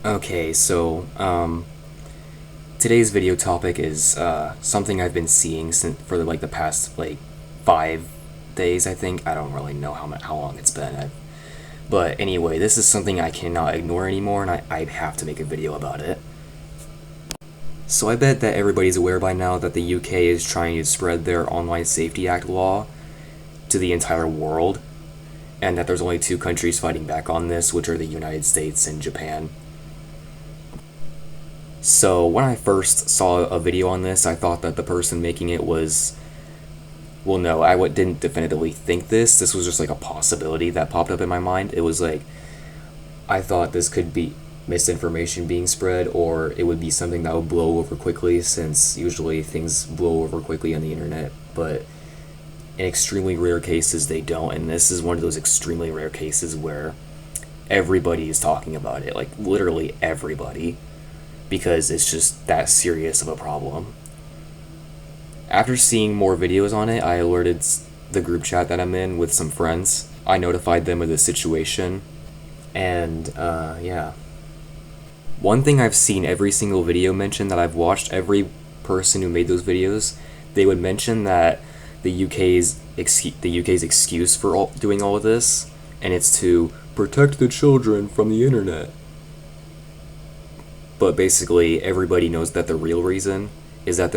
Okay, so today's video topic is something I've been seeing for the past 5 days. I think I don't really know how long it's been. But anyway, this is something I cannot ignore anymore, and I have to make a video about it. So I bet that everybody's aware by now that the UK is trying to spread their Online Safety Act law to the entire world, and that there's only two countries fighting back on this, which are the United States and Japan. So when I first saw a video on this, I thought that the person making it was, well, no, didn't definitively think this. This was just like a possibility that popped up in my mind. It was like, I thought this could be misinformation being spread, or it would be something that would blow over quickly, since usually things blow over quickly on the internet. But in extremely rare cases, they don't. And this is one of those extremely rare cases where everybody is talking about it. Like, literally everybody. Because it's just that serious of a problem. After seeing more videos on it, I alerted the group chat that I'm in with some friends. I notified them of the situation, and yeah. One thing I've seen every single video mention that I've watched, every person who made those videos, they would mention that the UK's excuse for doing all of this, and it's to protect the children from the internet. But basically everybody knows that the real reason is that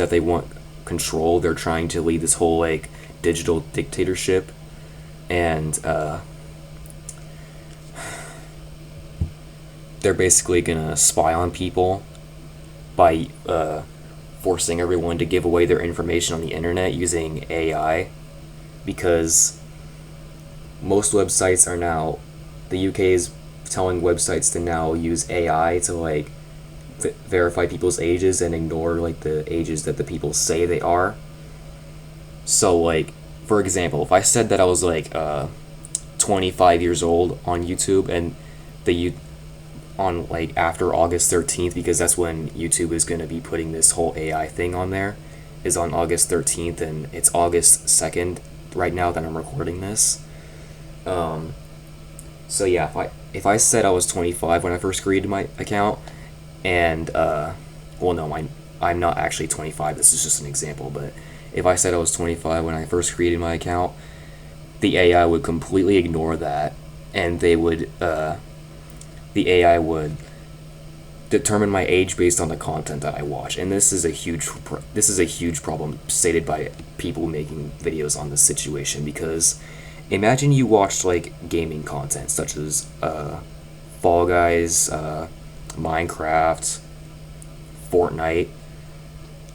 they want control. They're trying to lead this whole digital dictatorship, and they're basically gonna spy on people by forcing everyone to give away their information on the internet using AI, because most websites are now, the UK is telling websites to now use AI to verify people's ages and ignore the ages that the people say they are. So for example, if I said that I was 25 years old on YouTube, and the on after August 13th, because that's when YouTube is going to be putting this whole AI thing on there, is on August 13th, and it's August 2nd right now that I'm recording this. So yeah, if I said I was 25 when I first created my account, and well, no, I'm not actually 25. This is just an example. But if I said I was 25 when I first created my account, the AI would completely ignore that, and the AI would determine my age based on the content that I watch. And this is a huge problem stated by people making videos on this situation, because imagine you watched gaming content such as Fall Guys, Minecraft, Fortnite,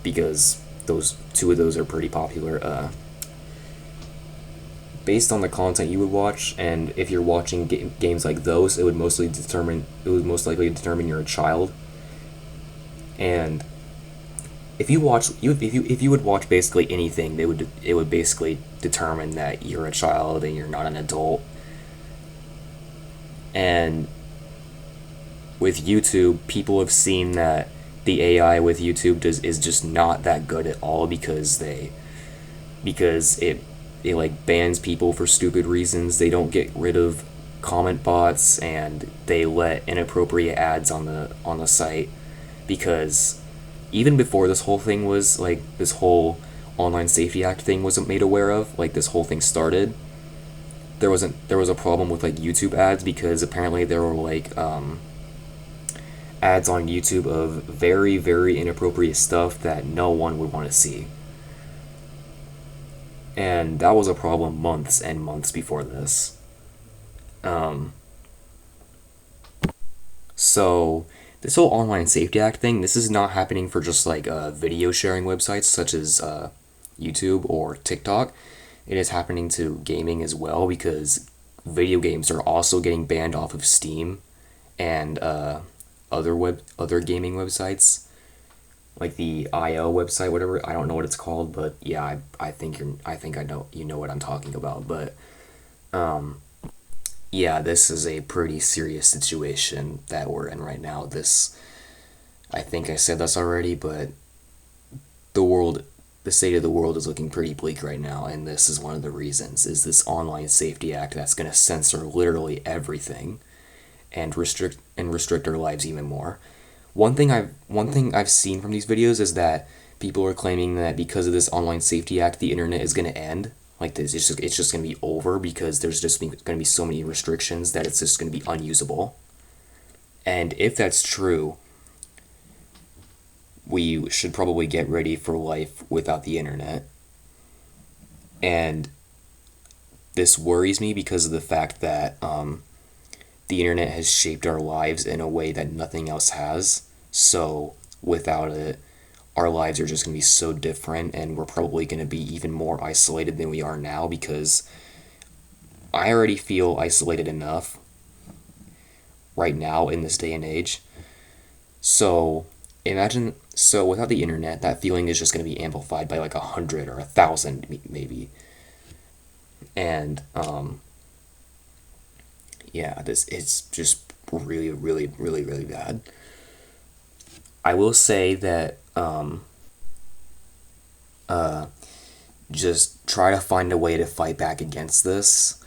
because those two of those are pretty popular. Based on the content you would watch, and if you're watching games like those, it would most likely determine you're a child. And if you would watch basically anything, it would basically determine that you're a child and you're not an adult. And with YouTube, people have seen that the AI with YouTube is just not that good at all, because it bans people for stupid reasons. They don't get rid of comment bots, and they let inappropriate ads on the site, because even before this whole thing was this whole Online Safety Act thing wasn't made aware of, this whole thing started, there was a problem with YouTube ads, because apparently there were ads on YouTube of very, very inappropriate stuff that no one would want to see. And that was a problem months and months before this. So this whole Online Safety Act thing, this is not happening for just video sharing websites such as YouTube or TikTok. It is happening to gaming as well, because video games are also getting banned off of Steam and other gaming websites, like the IO website, whatever. I don't know what it's called, but yeah, I think I know what I'm talking about. But yeah, this is a pretty serious situation that we're in right now. I think I said this already, but the state of the world is looking pretty bleak right now, and this is one of the reasons, is this Online Safety Act that's going to censor literally everything. and restrict our lives even more. One thing I've seen from these videos is that people are claiming that because of this Online Safety Act, the internet is going to end. Like this, it's just going to be over because there's just going to be so many restrictions that it's just going to be unusable. And if that's true, we should probably get ready for life without the internet. And this worries me because of the fact that the internet has shaped our lives in a way that nothing else has. So without it, our lives are just going to be so different, and we're probably going to be even more isolated than we are now because I already feel isolated enough right now in this day and age. So so without the internet, that feeling is just going to be amplified by like 100 or 1,000 maybe. And yeah, this it's just really, really, really, really bad. I will say that just try to find a way to fight back against this.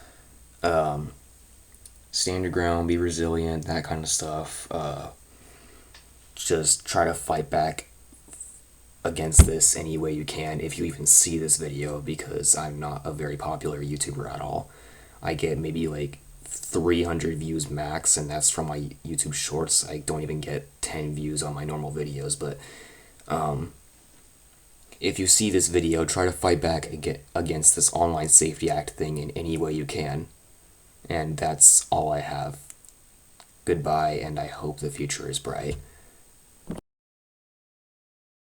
Stand your ground, be resilient, that kind of stuff. Just try to fight back against this any way you can if you even see this video, because I'm not a very popular YouTuber at all. I get maybe like 300 views max, and that's from my YouTube shorts. I don't even get 10 views on my normal videos, but if you see this video, try to fight back against this Online Safety Act thing in any way you can. And that's all I have. Goodbye, and I hope the future is bright.